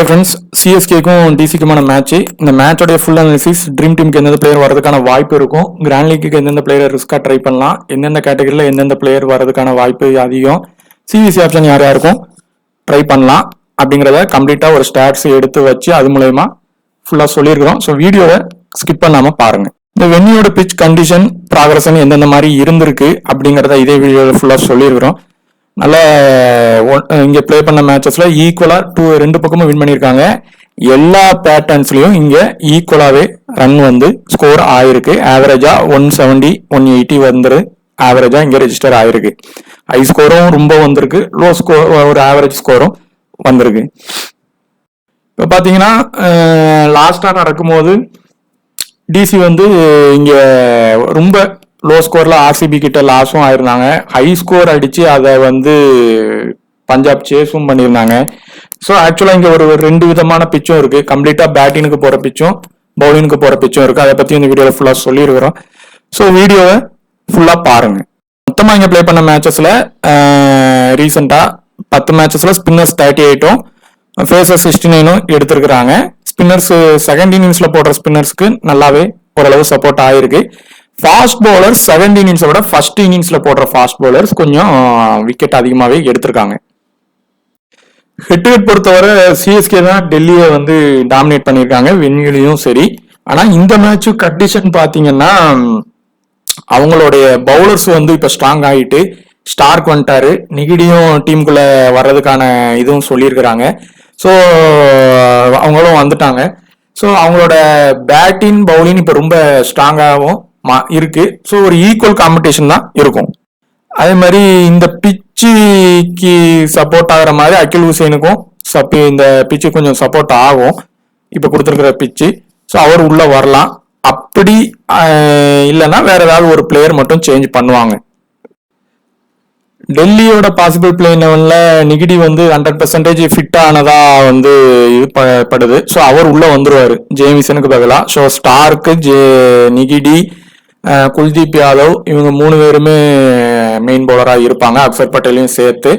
Friends, சிஎஸ்கேக்கும் டிசிக்குமான match. இந்த மேட்சோடைய full analysis, dream டீமுக்கு எந்தெந்த பிளேயர் வரதுக்கான வாய்ப்பு இருக்கும், கிராண்ட் லீக்கு எந்தெந்த பிளேயர் ரிஸ்காக ட்ரை பண்ணலாம், எந்தெந்த கேட்டகரியில் எந்தெந்த பிளேயர் வரதுக்கான வாய்ப்பு அதிகம், சிவிசி ஆப்ஷன் யார் யாருக்கும் ட்ரை பண்ணலாம் அப்படிங்கிறத கம்ப்ளீட்டாக ஒரு ஸ்டாட்ஸ் எடுத்து வச்சு அது மூலயமா ஃபுல்லாக சொல்லியிருக்கிறோம். ஸோ வீடியோவை ஸ்கிப் பண்ணாமல் பாருங்கள். இந்த வென்யூட பிச் கண்டிஷன் ப்ராக்ரஷன் எந்தெந்த மாதிரி இருந்திருக்கு அப்படிங்கிறத இதே வீடியோவில் ஃபுல்லாக சொல்லியிருக்கிறோம். நல்ல இங்கே ப்ளே பண்ண மேட்சஸ்ல ஈக்குவலாக ரெண்டு பக்கமும் வின் பண்ணியிருக்காங்க. எல்லா பேட்டர்ன்ஸ்லையும் இங்கே ஈக்குவலாகவே ரன் வந்து ஸ்கோர் ஆயிருக்கு. ஆவரேஜா 170 180 வந்துரு ஆவரேஜா இங்கே ரெஜிஸ்டர் ஆயிருக்கு. ஹை ஸ்கோரும் ரொம்ப வந்திருக்கு, லோ ஸ்கோர் ஒரு ஆவரேஜ் ஸ்கோரும் வந்திருக்கு. இப்போ பார்த்தீங்கன்னா லாஸ்டாக நடக்கும்போது டிசி வந்து இங்கே ரொம்ப லோ ஸ்கோர்ல ஆர்சிபி கிட்ட லாஸும் ஆயிருந்தாங்க. ஹை ஸ்கோர் அடிச்சு அதை வந்து பஞ்சாப் சேஸும் பண்ணியிருந்தாங்க. ஸோ ஆக்சுவலா இங்க ஒரு ரெண்டு விதமான பிச்சும் இருக்கு. கம்ப்ளீட்டா பேட்டிங்க்கு போற பிச்சும் பவுலிங்க்கு போற பிச்சும் இருக்கு. அதை பத்தி இந்த வீடியோல ஃபுல்லா சொல்லியிருக்கிறோம். ஸோ வீடியோவை ஃபுல்லா பாருங்க. மொத்தமா இங்க பிளே பண்ண மேட்சஸ்ல ரீசெண்டா 10 மேட்சஸ்ல ஸ்பின்னர்ஸ் 38ம் ஃபேசர்ஸ் 69ம் எடுத்திருக்கிறாங்க. ஸ்பின்னர்ஸ் செகண்ட் இன்னிங்ஸ்ல போடுற ஸ்பின்னர்ஸ்க்கு நல்லாவே ஓரளவு சப்போர்ட் ஆயிருக்கு. ஃபாஸ்ட் பவுலர்ஸ் செகண்ட் இன்னிங்ஸை விட ஃபர்ஸ்ட் இன்னிங்ஸ்ல போடுற ஃபாஸ்ட் பவுலர்ஸ் கொஞ்சம் விக்கெட் அதிகமாகவே எடுத்திருக்காங்க. ஹெட் டு ஹெட் பொறுத்தவரை சிஎஸ்கே தான் டெல்லியை வந்து டாமினேட் பண்ணியிருக்காங்க, வென்யூலையும் சரி. ஆனால் இந்த மேட்ச் கண்டிஷன் பார்த்தீங்கன்னா அவங்களுடைய பவுலர்ஸ் வந்து இப்போ ஸ்ட்ராங் ஆகிட்டு ஸ்டார்க் வந்துட்டாரு, நிகிடியும் டீமுக்குள்ள வர்றதுக்கான இதுவும் சொல்லியிருக்கிறாங்க. ஸோ அவங்களும் வந்துட்டாங்க. ஸோ அவங்களோட பேட்டிங் பவுலிங் இப்போ ரொம்ப ஸ்ட்ராங்காகவும் இருக்கு. ஸோ ஒரு ஈக்குவல் காம்படிஷன் தான் இருக்கும். அதே மாதிரி இந்த பிச்சுக்கு சப்போர்ட் ஆகிற மாதிரி அகில் ஹுசைனுக்கும் இந்த பிச்சு கொஞ்சம் சப்போர்ட் ஆகும் இப்போ கொடுத்துருக்கிற பிச்சு. ஸோ அவர் உள்ள வரலாம். அப்படி இல்லைன்னா வேற ஏதாவது ஒரு பிளேயர் மட்டும் சேஞ்ச் பண்ணுவாங்க. டெல்லியோட பாசிபிள் பிளே லெவன்ல நிகிடி வந்து 100% ஃபிட் ஆனதா வந்து இது படுது. ஸோ அவர் உள்ள வந்துருவாரு ஜேமிசனுக்கு பதிலாக. So Stark Ngidi Kuldeep Yadav இவங்க 3 பேருமே மெயின் பவுலராக இருப்பாங்க, அக்சர் பட்டேலையும் சேர்த்து.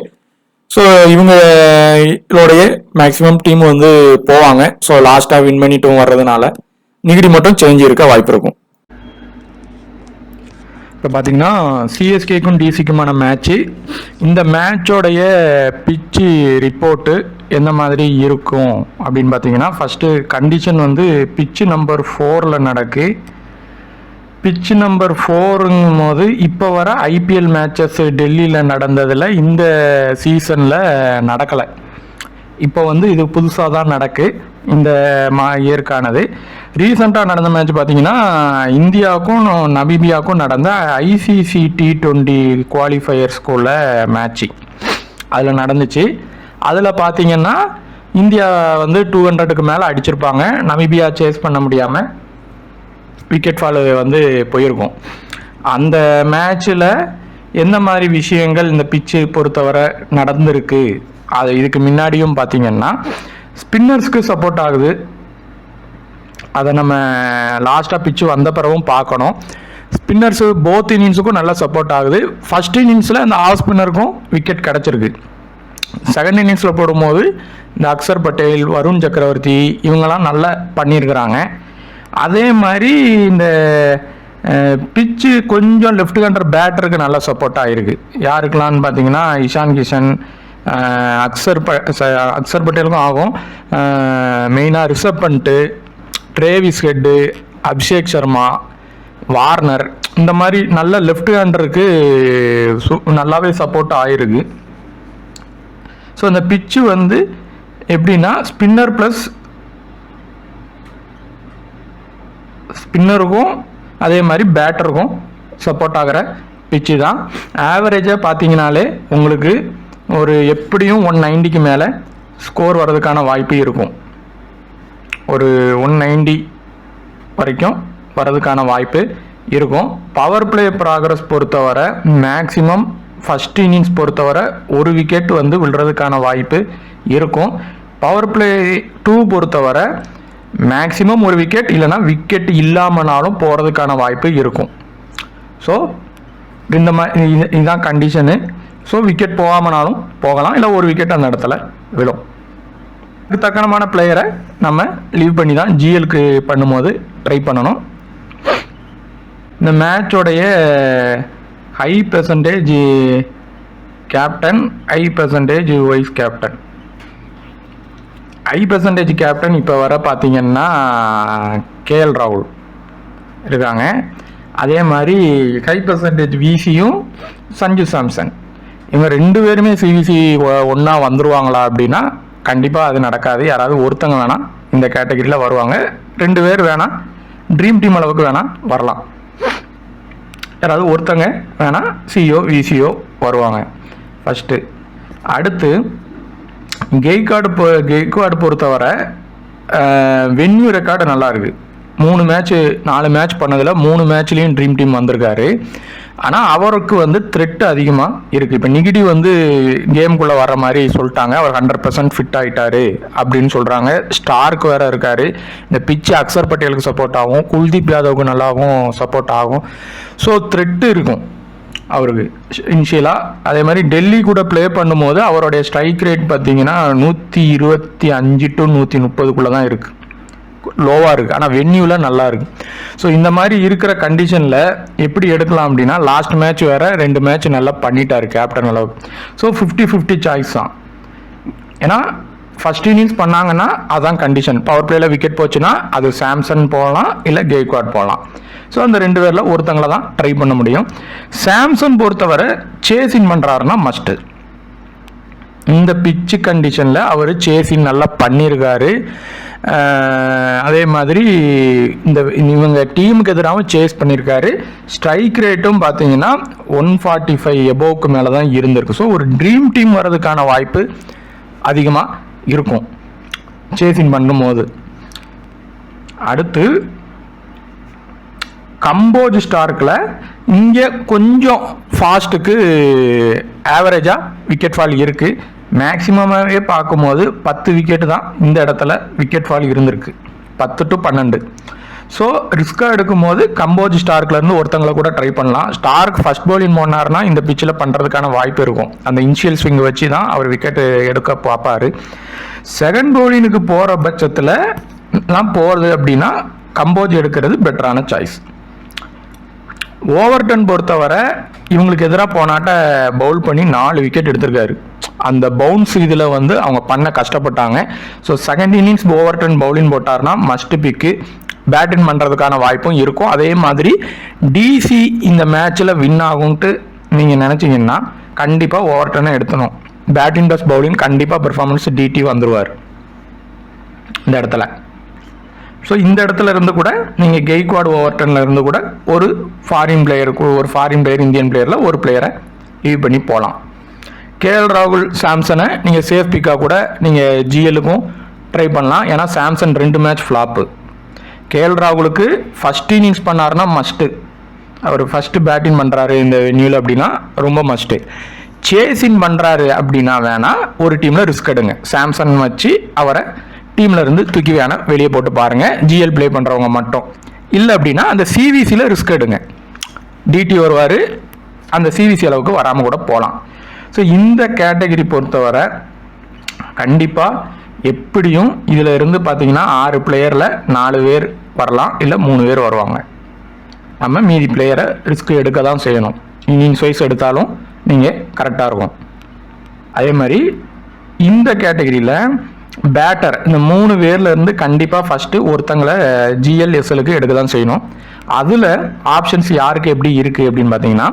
ஸோ இவங்களுடைய மேக்சிமம் டீம் வந்து போவாங்க. ஸோ லாஸ்டாக வின் பண்ணிட்டும் வர்றதுனால நிகிடி மட்டும் சேஞ்ச் இருக்க வாய்ப்பு இருக்கும். இப்போ பார்த்தீங்கன்னா சிஎஸ்கேக்கும் டிசிக்குமான மேட்ச்சு. இந்த மேட்சோடைய பிச்சு ரிப்போர்ட்டு எந்த மாதிரி இருக்கும் அப்படின்னு பார்த்தீங்கன்னா, ஃபஸ்ட்டு கண்டிஷன் வந்து பிச்சு நம்பர் 4ல் நடக்கு. பிச்சு நம்பர் 4ங்கும் போது இப்போ வர ஐபிஎல் மேட்சஸ் டெல்லியில் நடந்ததில் இந்த சீசனில் நடக்கலை. இப்போ வந்து இது புதுசாக தான் நடக்கு இந்த இயற்கானது. ரீசெண்டாக நடந்த மேட்ச் பார்த்தீங்கன்னா இந்தியாவுக்கும் நமீபியாவுக்கும் நடந்த ஐசிசி T20 குவாலிஃபயர்ஸ்குள்ள மேட்ச்சு அதில் நடந்துச்சு. அதில் பார்த்தீங்கன்னா இந்தியா வந்து 200க்கு மேலே அடிச்சிருப்பாங்க. நமீபியா சேஸ் பண்ண முடியாமல் விக்கெட் ஃபால் வந்து போயிருக்கும். அந்த மேட்ச்சில் எந்த மாதிரி விஷயங்கள் இந்த பிச்சு பொறுத்தவரை நடந்திருக்கு, அது இதுக்கு முன்னாடியும் பார்த்தீங்கன்னா ஸ்பின்னர்ஸ்க்கு சப்போர்ட் ஆகுது. அதை நம்ம லாஸ்ட்டாக பிச்சு வந்த பிறகும் பார்க்கணும். ஸ்பின்னர்ஸு போத் இன்னிங்ஸுக்கும் நல்லா சப்போர்ட் ஆகுது. ஃபர்ஸ்ட் இன்னிங்ஸில் அந்த ஆஃப் ஸ்பின்னருக்கும் விக்கெட் கிடச்சிருக்கு. செகண்ட் இன்னிங்ஸில் போடும்போது இந்த அக்சர் பட்டேல், வருண் சக்கரவர்த்தி இவங்கெல்லாம் நல்லா பண்ணியிருக்கிறாங்க. அதே மாதிரி இந்த பிச்சு கொஞ்சம் லெஃப்ட் ஹேண்டர் பேட்டருக்கு நல்லா சப்போர்ட் ஆகிருக்கு. யாருக்கெல்லாம்னு பார்த்தீங்கன்னா இஷான் கிஷன், அக்சர் பட்டேலுக்கும் ஆகும். மெயினாக ரிஷப் பண்ட்டு, Travis head, Abhishek Sharma, Warner, இந்த மாதிரி நல்ல லெஃப்ட் ஹேண்டருக்கு நல்லாவே சப்போர்ட் ஆகிருக்கு. ஸோ இந்த பிச்சு வந்து எப்படின்னா ஸ்பின்னர் ப்ளஸ் ஸ்பின்னருக்கும் அதே மாதிரி பேட்டருக்கும் சப்போர்ட் ஆகிற பிச்சு தான். ஆவரேஜாக பார்த்தீங்கனாலே உங்களுக்கு ஒரு எப்படியும் 190க்கு மேலே ஸ்கோர் வர்றதுக்கான வாய்ப்பு இருக்கும். ஒரு 190 வரைக்கும் வர்றதுக்கான வாய்ப்பு இருக்கும். பவர் பிளே ப்ராக்ரஸ் பொறுத்தவரை மேக்சிமம் ஃபர்ஸ்ட் இன்னிங்ஸ் பொறுத்தவரை ஒரு விக்கெட் வந்து விழுறதுக்கான வாய்ப்பு இருக்கும். பவர் பிளே 2 பொறுத்தவரை மேக்சிமம் ஒரு விக்கெட் இல்லைனா விக்கெட் இல்லாமனாலும் போகிறதுக்கான வாய்ப்பு இருக்கும். ஸோ இந்த மாதிரி இதுதான் கண்டிஷனு. ஸோ விக்கெட் போகாமனாலும் போகலாம், இல்லை ஒரு விக்கெட் அந்த இடத்துல விழும். தக்கனமான பிளேயரை நம்ம லீவ் பண்ணி தான் ஜிஎலுக்கு பண்ணும்போது ட்ரை பண்ணணும். இந்த மேட்சோடைய high percentage captain, high percentage vice captain. High percentage captain இப்போ வர பார்த்தீங்கன்னா கேஎல் ராகுல் இருக்காங்க. அதே மாதிரி ஹை பெர்சன்டேஜ் விசியும் சஞ்சு சாம்சன். இவங்க 2 பேருமே சிவிசி ஒன்றா வந்துடுவாங்களா அப்படின்னா கண்டிப்பாக அது நடக்காது. யாராவது ஒருத்தங்க வேணால் இந்த கேட்டகரியில் வருவாங்க. 2 பேர் வேணால் ட்ரீம் டீம் அளவுக்கு வேணால் வரலாம். யாராவது ஒருத்தங்க வேணால் சிஓ விசிஓ வருவாங்க ஃபஸ்ட்டு. அடுத்து கெய்க்வாடு பொறுத்தவரை வென்யூ ரெக்கார்டு நல்லா இருக்குது. 4 மேட்ச் பண்ணதில் 3 மேட்ச்லேயும் ட்ரீம் டீம் வந்திருக்காரு. ஆனால் அவருக்கு த்ரெட் அதிகமாக இருக்குது. இப்போ நெகட்டிவ் கேமுக்குள்ளே வர மாதிரி சொல்லிட்டாங்க. அவர் 100% ஃபிட் ஆகிட்டாரு அப்படின்னு சொல்கிறாங்க. ஸ்டார்க்கு வேறு இருக்கார். இந்த பிச்சு அக்சர் பட்டேலுக்கு சப்போர்ட் ஆகும், குல்தீப் யாதவுக்கு நல்லாவும் சப்போர்ட் ஆகும். ஸோ த்ரெட்டு இருக்கும் அவருக்கு இனிஷியலாக. அதே மாதிரி டெல்லி கூட ப்ளே பண்ணும்போது அவருடைய ஸ்ட்ரைக் ரேட் பார்த்தீங்கன்னா 125 to 130 தான் இருக்குது. லோவாக இருக்குது. ஆனால் வென்யூவில் நல்லா இருக்குது. ஸோ இந்த மாதிரி இருக்கிற கண்டிஷனில் எப்படி எடுக்கலாம் அப்படின்னா, லாஸ்ட் மேட்ச் வேறு 2 மேட்ச் நல்லா பண்ணிட்டாரு கேப்டன் அளவுக்கு. ஸோ 50-50 சாய்ஸ் தான். ஏன்னா ஃபர்ஸ்ட் இன்னிங்ஸ் பண்ணாங்கன்னா அதான் கண்டிஷன். பவர் பிளேயில் விக்கெட் போச்சுன்னா அது சாம்சன் போகலாம், இல்லை கெய்க்வாட் போகலாம். ஸோ அந்த 2 பேரில் ஒருத்தங்களை தான் ட்ரை பண்ண முடியும். சாம்சன் பொறுத்தவரை சேசின் பண்ணுறாருன்னா மஸ்ட்டு. இந்த பிச்சு கண்டிஷனில் அவர் சேசின் நல்லா பண்ணியிருக்காரு. அதே மாதிரி இவங்க டீமுக்கு எதிராகவும் சேஸ் பண்ணியிருக்காரு. ஸ்ட்ரைக் ரேட்டும் பார்த்தீங்கன்னா 145 எபோவுக்கு மேலே தான் இருந்திருக்கு. ஸோ ஒரு ட்ரீம் டீம் வர்றதுக்கான வாய்ப்பு அதிகமாக இருக்கும் சேசின் பண்ணும்போது. அடுத்து கம்போஜ் ஸ்டார்க்கில் இங்கே கொஞ்சம் ஃபாஸ்ட்டுக்கு ஆவரேஜாக விக்கெட் ஃபால் இருக்குது. மேக்ஸிமமாகவே பார்க்கும்போது 10 விக்கெட்டு தான் இந்த இடத்துல விக்கெட் ஃபால் இருந்திருக்கு, 10 to 12. ஸோ ரிஸ்க்காக எடுக்கும்போது கம்போஜ் ஸ்டார்க்லேருந்து ஒருத்தங்களை கூட ட்ரை பண்ணலாம். ஸ்டார்க் ஃபர்ஸ்ட் பவுலிங் போனார்னா இந்த பிச்சில் பண்ணுறதுக்கான வாய்ப்பு இருக்கும். அந்த இனிஷியல் ஸ்விங் வச்சு தான் அவர் விக்கெட் எடுக்க பார்ப்பார். செகண்ட் பவுலிங்க்கு போகிற பட்சத்தில் போகிறது அப்படின்னா கம்போஜ் எடுக்கிறது பெட்டரான சாய்ஸ். ஓவர்டன் பொறுத்தவரை இவங்களுக்கு எதிராக போனாட்ட பவுல் பண்ணி 4 விக்கெட் எடுத்திருக்காரு. அந்த பவுன்ஸ் இதில் அவங்க பண்ண கஷ்டப்பட்டாங்க. So second innings Overton bowling போட்டார்னா மஸ்ட் பிக்கு, பேட்டிங் பண்ணுறதுக்கான வாய்ப்பும் இருக்கும். அதே மாதிரி டிசி இந்த மேட்ச்சில் வின் ஆகும்ட்டு நீங்கள் நினச்சிங்கன்னா கண்டிப்பாக ஓவர்டனை எடுத்தணும். பேட்டிங் ப்ளஸ் பவுலிங் கண்டிப்பாக பெர்ஃபார்மன்ஸ் டிடி வந்துடுவார் இந்த இடத்துல. ஸோ இந்த இடத்துல இருந்து கூட நீங்கள் கெய்க்வாட் ஓவர்டனில் இருந்து கூட ஒரு ஃபாரின் பிளேயர் இந்தியன் பிளேயரில் ஒரு பிளேயரை லீவ் பண்ணி போகலாம். கேஎல் ராகுல் சாம்சனை நீங்கள் சேஃப் பிக்காக கூட நீங்கள் ஜிஎலுக்கும் ட்ரை பண்ணலாம். ஏன்னா சாம்சன் 2 மேட்ச் ஃப்ளாப்பு. கேஎல் ராகுலுக்கு ஃபஸ்ட் இன்னிங்ஸ் பண்ணாருன்னா மஸ்ட்டு. அவர் ஃபஸ்ட்டு பேட்டிங் பண்ணுறாரு இந்த வென்யூவில் அப்படின்னா ரொம்ப மஸ்ட்டு. சேசின் பண்ணுறாரு அப்படின்னா வேணால் ஒரு டீமில் ரிஸ்க் எடுங்க. சாம்சன் வச்சு அவரை டீமில் இருந்து தூக்கி வேணால் வெளியே போட்டு பாருங்கள், ஜிஎல் ப்ளே பண்ணுறவங்க மட்டும். இல்லை அப்படின்னா அந்த சிவிசியில் ரிஸ்க் எடுங்க. டிடி வருவார், அந்த சிவிசி அளவுக்கு வராமல் கூட போகலாம். ஸோ இந்த கேட்டகரி பொறுத்தவரை கண்டிப்பாக எப்படியும் இதில் இருந்து பார்த்தீங்கன்னா 6 பிளேயரில் 4 பேர் வரலாம், இல்லை 3 பேர் வருவாங்க. நம்ம மீதி பிளேயரை ரிஸ்க் எடுக்க தான் செய்யணும். இன்னிங்ஸ் வைஸ் எடுத்தாலும் நீங்கள் கரெக்டாக இருக்கும். அதே மாதிரி இந்த கேட்டகரியில் பேட்டர் இந்த 3 பேர்லேருந்து கண்டிப்பாக ஃபஸ்ட்டு ஒருத்தங்களை ஜிஎல்எஸ்எலுக்கு எடுக்க தான் செய்யணும். அதில் ஆப்ஷன்ஸ் யாருக்கு எப்படி இருக்குது அப்படின்னு பார்த்தீங்கன்னா,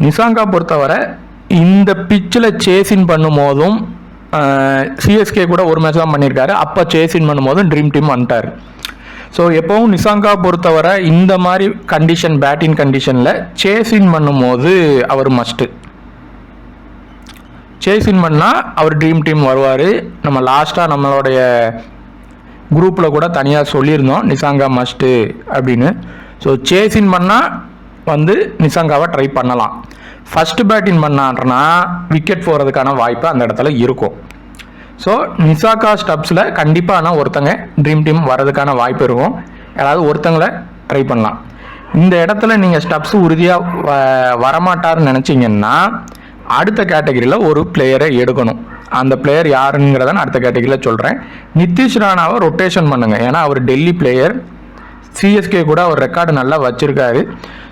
நிசாங்கா பொறுத்தவரை இந்த பிச்சில் சேசின் பண்ணும் போதும் சிஎஸ்கே கூட ஒரு மேட்ச் தான் பண்ணியிருக்காரு. அப்போ சேசின் பண்ணும்போதும் ட்ரீம் டீம் வந்துட்டார். ஸோ எப்போவும் நிசாங்கா பொறுத்தவரை இந்த மாதிரி கண்டிஷன், பேட்டிங் கண்டிஷனில் சேசின் பண்ணும்போது அவர் மஸ்ட்டு. சேசின் பண்ணால் அவர் ட்ரீம் டீம் வருவார். நம்ம லாஸ்ட்டாக நம்மளுடைய குரூப்பில் கூட தனியாக சொல்லியிருந்தோம் நிசாங்கா மஸ்ட்டு அப்படின்னு. ஸோ சேசின் பண்ணால் நிசாங்காவை ட்ரை பண்ணலாம். ஃபஸ்ட்டு பேட்டிங் பண்ணான்னா விக்கெட் போகிறதுக்கான வாய்ப்பு அந்த இடத்துல இருக்கும். ஸோ நிசாங்கா ஸ்டப்ஸில் கண்டிப்பாக ஆனால் ஒருத்தங்க ட்ரீம் டீம் வர்றதுக்கான வாய்ப்பு இருக்கும். யாராவது ஒருத்தங்களை ட்ரை பண்ணலாம். இந்த இடத்துல நீங்கள் ஸ்டப்ஸ் உறுதியாக வரமாட்டார்னு நினச்சிங்கன்னா அடுத்த கேட்டகரியில் ஒரு பிளேயரை எடுக்கணும். அந்த பிளேயர் யாருங்கிறத நான் அடுத்த கேட்டகரியில் சொல்கிறேன். நிதிஷ் ராணாவை ரொட்டேஷன் பண்ணுங்கள், ஏன்னா அவர் டெல்லி பிளேயர், சிஎஸ்கே கூட அவர் ரெக்கார்டு நல்லா வச்சுருக்காரு.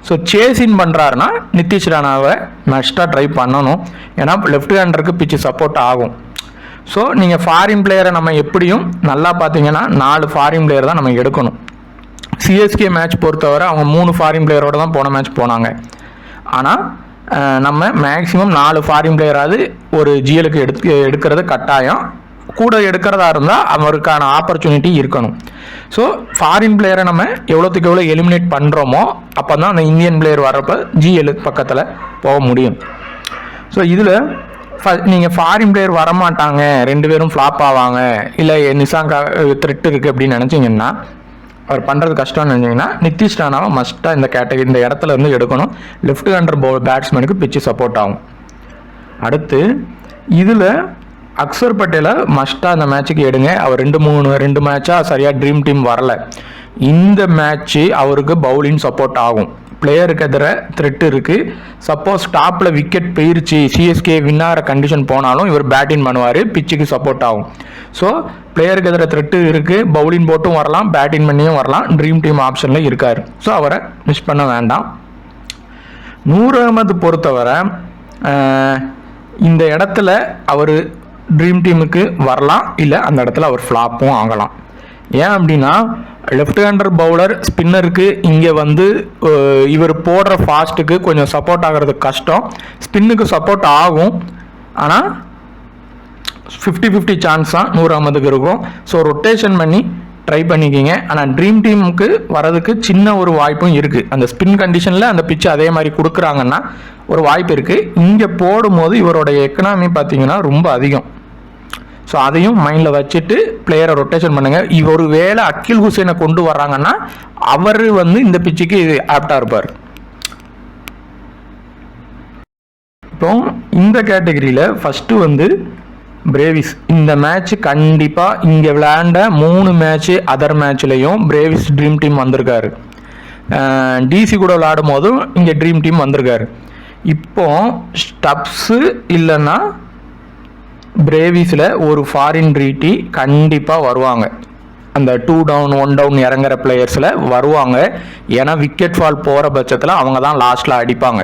ஸோ சேஸின் பண்ணுறாருன்னா நிதிஷ் ராணாவை மஸ்ட்டாக ட்ரை பண்ணணும், ஏன்னா லெஃப்ட் ஹேண்டருக்கு பிச்சு சப்போர்ட் ஆகும். ஸோ நீங்கள் ஃபாரின் பிளேயரை நம்ம எப்படியும் நல்லா பார்த்தீங்கன்னா 4 ஃபாரின் பிளேயர் தான் நம்ம எடுக்கணும். சிஎஸ்கே மேட்ச் பொறுத்தவரை அவங்க 3 ஃபாரின் பிளேயரோடு தான் போன மேட்ச் போனாங்க. ஆனால் நம்ம மேக்ஸிமம் 4 ஃபாரின் பிளேயராவது ஒரு ஜிஎலுக்கு எடுக்கிறது கட்டாயம். கூட எடுக்கிறதா இருந்தால் அவருக்கான ஆப்பர்ச்சுனிட்டி இருக்கணும். ஸோ ஃபாரின் பிளேயரை நம்ம எவ்வளோத்துக்கு எவ்வளோ எலிமினேட் பண்ணுறோமோ அப்போ தான் அந்த இந்தியன் பிளேயர் வர்றப்போ ஜிஎலு பக்கத்தில் போக முடியும். ஸோ இதில் நீங்கள் ஃபாரின் பிளேயர் வரமாட்டாங்க, 2 பேரும் ஃப்ளாப் ஆவாங்க, இல்லை நிஷாங்கா த்ரெட் இருக்குது அப்படின்னு நினச்சிங்கன்னா, அவர் பண்ணுறது கஷ்டம்னு நினச்சிங்கன்னா நிதிஷ் ராணாவை மஸ்ட்டாக இந்த கேட்டகரி இந்த இடத்துல இருந்து எடுக்கணும். லெஃப்ட் ஹேண்டர் பேட்ஸ்மேனுக்கு பிச்சு சப்போர்ட் ஆகும். அடுத்து இதில் அக்சர் பட்டேலை மஸ்ட்டாக அந்த மேட்சுக்கு எடுங்க. அவர் 2 மேட்சாக சரியாக ட்ரீம் டீம் வரலை. இந்த மேட்ச்சு அவருக்கு பவுலிங் சப்போர்ட் ஆகும். பிளேயருக்கு எதிர த்ரெட் இருக்குது. சப்போஸ் டாப்பில் விக்கெட் போயிருச்சு, சிஎஸ்கே வின்னாகிற கண்டிஷன் போனாலும் இவர் பேட்டிங் பண்ணுவார், பிச்சுக்கு சப்போர்ட் ஆகும். ஸோ பிளேயருக்கு எதிர த்ரெட்டு இருக்குது, பவுலிங் போட்டும் வரலாம், பேட்டிங் பண்ணியும் வரலாம், ட்ரீம் டீம் ஆப்ஷனில் இருக்கார். ஸோ அவரை மிஸ் பண்ண வேண்டாம். நூர் அகமது பொறுத்தவரை இந்த இடத்துல அவர் ட்ரீம் டீமுக்கு வரலாம், இல்லை அந்த இடத்துல அவர் ஃப்ளாப்பும் ஆகலாம். ஏன் அப்படின்னா லெஃப்ட் ஹேண்டர் பவுலர் ஸ்பின்னருக்கு இங்கே வந்து இவர் போடுற ஃபாஸ்ட்டுக்கு கொஞ்சம் சப்போர்ட் ஆகிறது கஷ்டம். ஸ்பின்னுக்கு சப்போர்ட் ஆகும், ஆனால் 50-50 சான்ஸ் தான் நூர் அகமதுக்கு இருக்கும். ஸோ ரொட்டேஷன் பண்ணி ட்ரை பண்ணிக்கிங்க. ஆனால் ட்ரீம் டீமுக்கு வரதுக்கு சின்ன ஒரு வாய்ப்பும் இருக்குது. அந்த ஸ்பின் கண்டிஷனில் அந்த பிச்சு அதே மாதிரி கொடுக்குறாங்கன்னா ஒரு வாய்ப்பு இருக்குது. இங்கே போடும்போது இவருடைய எக்கனாமி பார்த்தீங்கன்னா ரொம்ப அதிகம். ஸோ அதையும் மைண்டில் வச்சுட்டு பிளேயரை ரொட்டேஷன் பண்ணுங்கள். ஒரு வேளை அகில் ஹுசேனை கொண்டு வர்றாங்கன்னா அவர் வந்து இந்த பிச்சுக்கு ஆப்டாக இருப்பார். இப்போ இந்த கேட்டகரியில் ஃபஸ்ட்டு வந்து பிரேவிஸ். இந்த மேட்ச் கண்டிப்பாக இங்கே விளையாண்ட 3 மேட்ச்சு அதர் மேட்ச்லேயும் பிரேவிஸ் ட்ரீம் டீம் வந்திருக்காரு. டிசி கூட விளையாடும் போதும் இங்கே ட்ரீம் டீம் வந்திருக்காரு. இப்போ ஸ்டப்ஸு இல்லைன்னா பிரேவிஸில் ஒரு ஃபாரின் ரீட்டி கண்டிப்பாக வருவாங்க. அந்த 2 டவுன் 1 டவுன் இறங்குற பிளேயர்ஸில் வருவாங்க. ஏன்னா விக்கெட் ஃபால் போகிற பட்சத்தில் அவங்க தான் லாஸ்ட்டில் அடிப்பாங்க.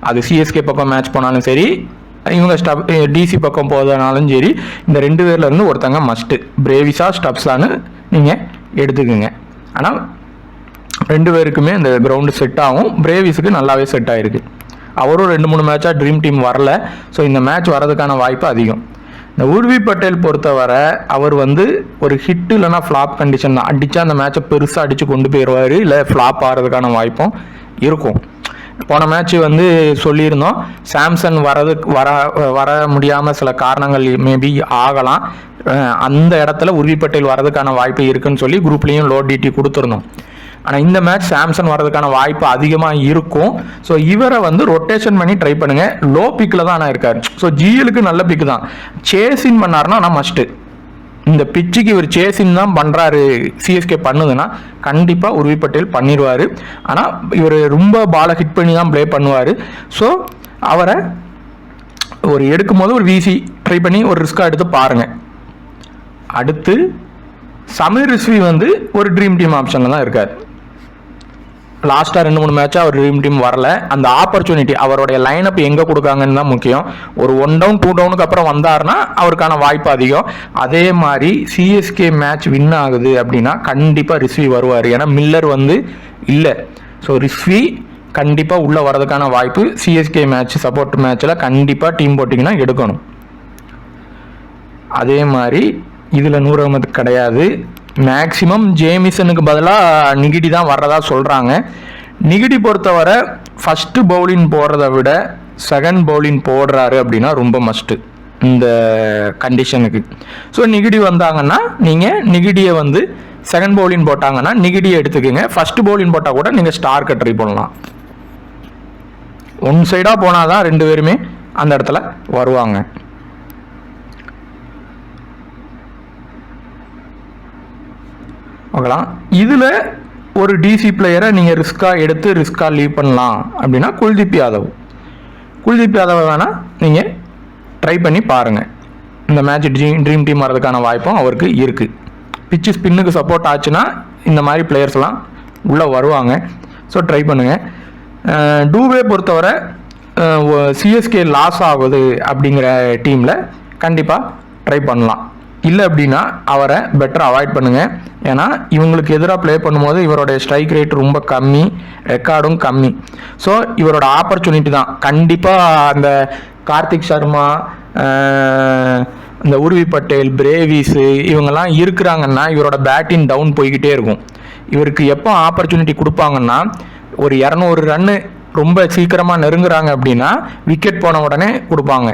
அது சிஎஸ்கே பக்கம் மேட்ச் போனாலும் சரி, இவங்க டிசி பக்கம் போதனாலும் சரி, இந்த 2 பேர்லேருந்து ஒருத்தங்க மஸ்ட்டு. பிரேவிஸா ஸ்டப்ஸான்னு நீங்கள் எடுத்துக்குங்க. ஆனால் 2 பேருக்குமே இந்த கிரவுண்டு செட் ஆகும். பிரேவிஸுக்கு நல்லாவே செட் ஆகிருக்கு. அவரும் 2-3 மேட்சாக ட்ரீம் டீம் வரல. ஸோ இந்த மேட்ச் வரதுக்கான வாய்ப்பு அதிகம். இந்த உர்வி பட்டேல் பொறுத்தவரை அவர் வந்து ஒரு ஹிட் இல்லைனா ஃப்ளாப் கண்டிஷன் தான். அடித்தா அந்த மேட்சை பெருசாக அடித்து கொண்டு போயிடுவார், இல்லை ஃப்ளாப் ஆகிறதுக்கான வாய்ப்பும் இருக்கும். போன மேட்ச்சு வந்து சொல்லியிருந்தோம், சாம்சன் வர முடியாமல் சில காரணங்கள் மேபி ஆகலாம். அந்த இடத்துல உர்வி பட்டேல் வரதுக்கான வாய்ப்பு இருக்குன்னு சொல்லி குரூப்லேயும் லோ டிடி கொடுத்துருந்தோம். ஆனால் இந்த மேட்ச் சாம்சன் வரதுக்கான வாய்ப்பு அதிகமாக இருக்கும். ஸோ இவரை வந்து ரொட்டேஷன் பண்ணி ட்ரை பண்ணுங்கள். லோ பிக்கில் தான் ஆனால் இருக்கார். ஸோ ஜிஎலுக்கு நல்ல பிக்கு தான். சேஸின் பண்ணார்னா ஆனால் மஸ்ட்டு. இந்த பிச்சுக்கு இவர் சேஸின் தான் பண்ணுறாரு, சிஎஸ்கே பண்ணுதுன்னா கண்டிப்பாக உர்வி பட்டேல் பண்ணிடுவார். ஆனால் இவர் ரொம்ப பாலை ஹிட் பண்ணி தான் ப்ளே பண்ணுவார். ஸோ அவரை ஒரு எடுக்கும் போது ஒரு விசி ட்ரை பண்ணி ஒரு ரிஸ்க்காக எடுத்து பாருங்கள். அடுத்து சமீர் ரிஸ்வி வந்து ஒரு ட்ரீம் டீம் ஆப்ஷனில் தான் இருக்கார். லாஸ்ட்டாக 2-3 மேட்சாக அவர் ட்ரீம் டீம் வரல. அந்த ஆப்பர்ச்சுனிட்டி அவருடைய லைனப் எங்கே கொடுக்காங்கன்னு தான் முக்கியம். ஒரு 1 டவுன் 2 டவுனுக்கு அப்புறம் வந்தார்னா அவருக்கான வாய்ப்பு அதிகம். அதே மாதிரி சிஎஸ்கே மேட்ச் வின் ஆகுது அப்படின்னா கண்டிப்பாக ரிஸ்வி வருவார். ஏன்னா மில்லர் வந்து இல்லை. ஸோ ரிஸ்வி கண்டிப்பாக உள்ளே வரதுக்கான வாய்ப்பு. சிஎஸ்கே மேட்ச் சப்போர்ட் மேட்ச்சில் கண்டிப்பாக டீம் போட்டிங்கன்னா எடுக்கணும். அதே மாதிரி இதில் நூர் அகமது கிடையாது. மேக்சிமம் ஜேமிசனுக்கு பதிலாக நிகிடி தான் வர்றதா சொல்கிறாங்க. நிகிடி பொறுத்தவரை ஃபஸ்ட்டு பவுலிங் போடுறத விட செகண்ட் பவுலிங் போடுறாரு அப்படின்னா ரொம்ப மஸ்ட்டு இந்த கண்டிஷனுக்கு. ஸோ நிகிடி வந்தாங்கன்னா நீங்கள் நிகிடியை வந்து செகண்ட் பவுலிங் போட்டாங்கன்னா நிகிடியை எடுத்துக்கோங்க. ஃபஸ்ட்டு பவுலிங் போட்டால் கூட நீங்கள் ஸ்டார்க்கு ட்ரை பண்ணலாம். ஒன் சைடாக போனால் தான் 2 பேருமே அந்த இடத்துல வருவாங்க. ஓகேலாம். இதில் ஒரு டிசி பிளேயரை நீங்கள் ரிஸ்க்காக லீவ் பண்ணலாம் அப்படின்னா குல்தீப் யாதவ் வேணால் நீங்கள் ட்ரை பண்ணி பாருங்கள். இந்த மேட்ச் ட்ரீம் டீம் வரதுக்கான வாய்ப்பும் அவருக்கு இருக்குது. பிச்சு ஸ்பின்னுக்கு சப்போர்ட் ஆச்சுன்னா இந்த மாதிரி பிளேயர்ஸ்லாம் உள்ளே வருவாங்க. ஸோ ட்ரை பண்ணுங்கள். டூவே பொறுத்தவரை சிஎஸ்கே லாஸ் ஆகுது அப்படிங்கிற டீமில் கண்டிப்பாக ட்ரை பண்ணலாம். இல்லை அப்படின்னா அவரை பெட்டர் அவாய்ட் பண்ணுங்கள். ஏன்னா இவங்களுக்கு எதிராக ப்ளே பண்ணும்போது இவருடைய ஸ்ட்ரைக் ரேட் ரொம்ப கம்மி, ரெக்கார்டும் கம்மி. ஸோ இவரோட ஆப்பர்ச்சுனிட்டி தான். கண்டிப்பாக அந்த கார்த்திக் சர்மா, இந்த உருவி பட்டேல், பிரேவிஸு இவங்கெல்லாம் இருக்கிறாங்கன்னா இவரோட பேட்டிங் டவுன் போய்கிட்டே இருக்கும். இவருக்கு எப்போ ஆப்பர்ச்சுனிட்டி கொடுப்பாங்கன்னா ஒரு 200 ரன்னு ரொம்ப சீக்கிரமாக நெருங்குறாங்க அப்படின்னா விக்கெட் போன உடனே கொடுப்பாங்க.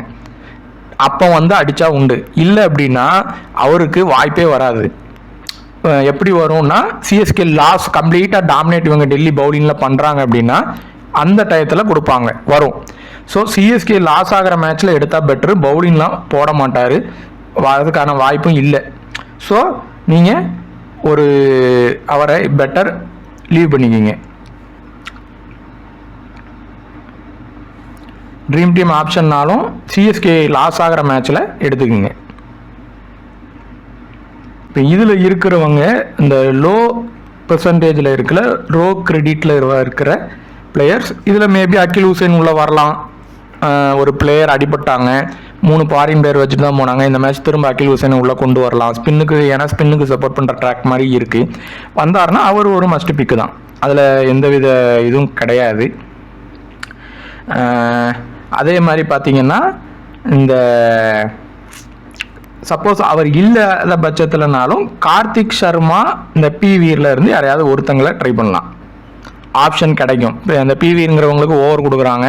அப்போ வந்து அடித்தா உண்டு. இல்லை அப்படின்னா அவருக்கு வாய்ப்பே வராது. எப்படி வரும்னா சிஎஸ்கே லாஸ் கம்ப்ளீட்டாக டாமினேட் இவங்க டெல்லி பவுலிங்கில் பண்ணுறாங்க அப்படின்னா அந்த டயத்தில் கொடுப்பாங்க, வரும். ஸோ சிஎஸ்கே லாஸ் ஆகிற மேட்ச்சில் எடுத்தால் பெட்ரு. பவுலிங்லாம் போட மாட்டார், வரதுக்கான வாய்ப்பும் இல்லை. ஸோ நீங்கள் அவரை பெட்டர் லீவ் பண்ணிக்கிங்க. ட்ரீம் டீம் ஆப்ஷன்னாலும் சிஎஸ்கே லாஸ் ஆகிற மேட்ச்சில் எடுத்துக்கோங்க. இப்போ இதில் இருக்கிறவங்க இந்த லோ பெர்சன்டேஜில் இருக்கிற லோ கிரெடிட்டில் இருக்கிற பிளேயர்ஸ், இதில் மேபி அகில் ஹுசைன் உள்ளே வரலாம். ஒரு பிளேயர் அடிபட்டாங்க, 3 ஃபாரின் பிளேயர் வச்சுட்டு தான் போனாங்க. இந்த மேட்ச் திரும்ப அகில் ஹுசைனை உள்ளே கொண்டு வரலாம். ஏன்னா ஸ்பின்னுக்கு சப்போர்ட் பண்ணுற ட்ராக் மாதிரி இருக்குது. வந்தார்னா அவர் ஒரு மஸ்ட் பிக்கு தான், அதில் எந்தவித இதுவும் கிடையாது. அதே மாதிரி பார்த்தீங்கன்னா இந்த சப்போஸ் அவர் இல்லாத பட்சத்தில்னாலும் கார்த்திக் சர்மா இந்த பிவியில் இருந்து யாரையாவது ஒருத்தங்களை ட்ரை பண்ணலாம், ஆப்ஷன் கிடைக்கும். இப்போ அந்த பிவிங்கிறவங்களுக்கு ஓவர் கொடுக்குறாங்க,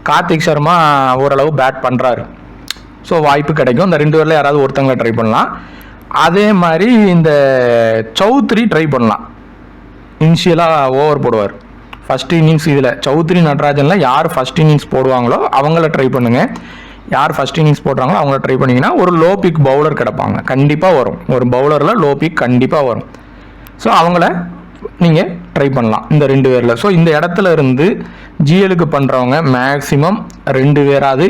கார்த்திக் சர்மா ஓரளவு பேட் பண்ணுறாரு, ஸோ வாய்ப்பு கிடைக்கும். இந்த 2 பேரில் யாராவது ஒருத்தங்களை ட்ரை பண்ணலாம். அதே மாதிரி இந்த சௌத்ரி ட்ரை பண்ணலாம், இனிஷியலாக ஓவர் போடுவார் ஃபஸ்ட் இன்னிங்ஸ். இதில் சௌத்ரி நட்ராஜனில் யார் ஃபஸ்ட் இன்னிங்ஸ் போடுவாங்களோ அவங்கள ட்ரை பண்ணுங்கள். யார் ஃபஸ்ட் இன்னிங்ஸ் போடுறாங்களோ அவங்கள ட்ரை பண்ணிங்கன்னா ஒரு லோ பிக் பவுலர் கிடப்பாங்க, கண்டிப்பாக வரும். ஒரு பவுலரில் லோ பிக் கண்டிப்பாக வரும். ஸோ அவங்கள நீங்கள் ட்ரை பண்ணலாம் இந்த 2 பேரில். ஸோ இந்த இடத்துல இருந்து ஜிஎலுக்கு பண்ணுறவங்க மேக்ஸிமம் 2 பேராது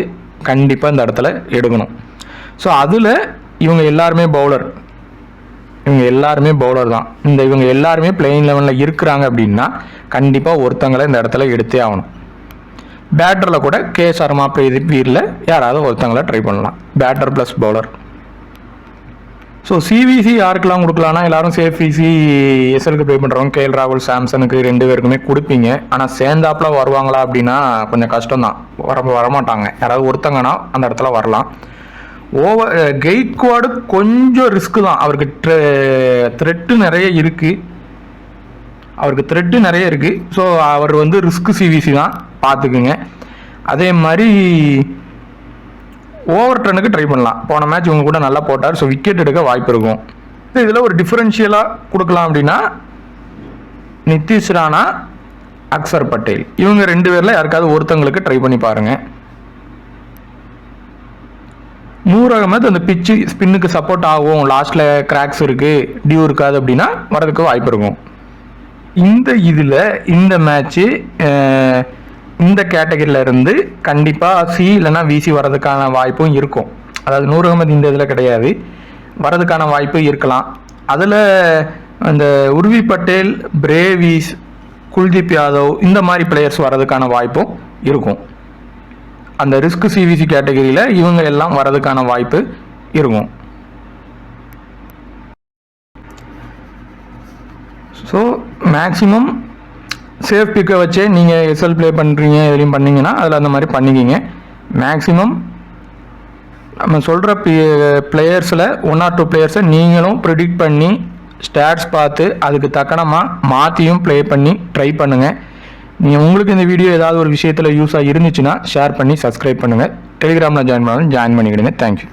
கண்டிப்பாக இந்த இடத்துல எடுக்கணும். ஸோ அதில் இவங்க எல்லாருமே பவுலர் தான். இவங்க எல்லாருமே பிளேயிங் லெவலில் இருக்கிறாங்க அப்படின்னா கண்டிப்பாக ஒருத்தங்களை இந்த இடத்துல எடுத்தே ஆகணும். பேட்டரில் கூட கே சர்மா, பிரதீப் வீரில் யாராவது ஒருத்தங்களை ட்ரை பண்ணலாம், batter plus bowler. So CVC யாருக்கெல்லாம் கொடுக்கலான்னா எல்லாரும் சேஃபிசி எஸ்எலுக்கு ப்ளே பண்ணுறவங்க கேஎல் ராகுல், சாம்சனுக்கு 2 பேருக்குமே கொடுப்பீங்க. ஆனால் சேர்ந்தாப்பில் வருவாங்களா அப்படின்னா கொஞ்சம் கஷ்டம்தான், வரமாட்டாங்க. யாராவது ஒருத்தங்கன்னா அந்த இடத்துல வரலாம். கெய்க்வாடு கொஞ்சம் ரிஸ்க்கு தான், அவருக்கு த்ரெட்டு நிறைய இருக்குது. ஸோ அவர் வந்து ரிஸ்க் சிவிசி தான், பார்த்துக்குங்க. அதே மாதிரி ஓவர் டர்னுக்கு ட்ரை பண்ணலாம். போன மேட்ச் இவங்க கூட நல்லா போட்டார், ஸோ விக்கெட் எடுக்க வாய்ப்பு இருக்கும். இதில் ஒரு டிஃபரன்ஷியலாக கொடுக்கலாம் அப்படின்னா நிதிஷ் ராணா, அக்சர் பட்டேல், இவங்க 2 பேரில் யாருக்காவது ஒருத்தங்களுக்கு ட்ரை பண்ணி பாருங்கள். நூர் அகமது அந்த பிச்சு ஸ்பின்னுக்கு சப்போர்ட் ஆகும், லாஸ்ட்டில் கிராக்ஸ் இருக்குது, டியூ இருக்காது அப்படின்னா வரதுக்கு வாய்ப்பு இருக்கும். இந்த மேட்ச்சு இந்த கேட்டகரியில் இருந்து கண்டிப்பாக சி இல்லைன்னா விசி வரதுக்கான வாய்ப்பும் இருக்கும். அதாவது நூர் அகமது இந்த இதில் கிடையாது, வரதுக்கான வாய்ப்பு இருக்கலாம். அதில் அந்த உருவி பட்டேல், பிரேவிஸ், குல்தீப் யாதவ் இந்த மாதிரி பிளேயர்ஸ் வரதுக்கான வாய்ப்பும் இருக்கும். அந்த ரிஸ்க் சிவிசி கேட்டகரியில் இவங்க எல்லாம் வரதுக்கான வாய்ப்பு இருக்கும். ஸோ மேக்ஸிமம் சேஃப் பிக்கை வச்சே நீங்கள் எஸ்எல் ப்ளே பண்ணுறீங்க, எதுலையும் பண்ணிங்கன்னா அதில் அந்த மாதிரி பண்ணிக்கிங்க. மேக்ஸிமம் நம்ம சொல்கிற பிளேயர்ஸில் 1 or 2 பிளேயர்ஸை நீங்களும் ப்ரிடிக்ட் பண்ணி ஸ்டாட்ஸ் பார்த்து அதுக்கு தக்கனமாக மாற்றியும் ப்ளே பண்ணி ட்ரை பண்ணுங்கள். நீங்கள் உங்களுக்கு இந்த வீடியோ ஏதாவது ஒரு விஷயத்தில் யூஸாக இருந்துச்சுன்னா ஷேர் பண்ணி சப்ஸ்கிரைப் பண்ணுங்கள். டெலிகிராமில் ஜாயின் பண்ணிக்கிடுங்க. தேங்க்யூ.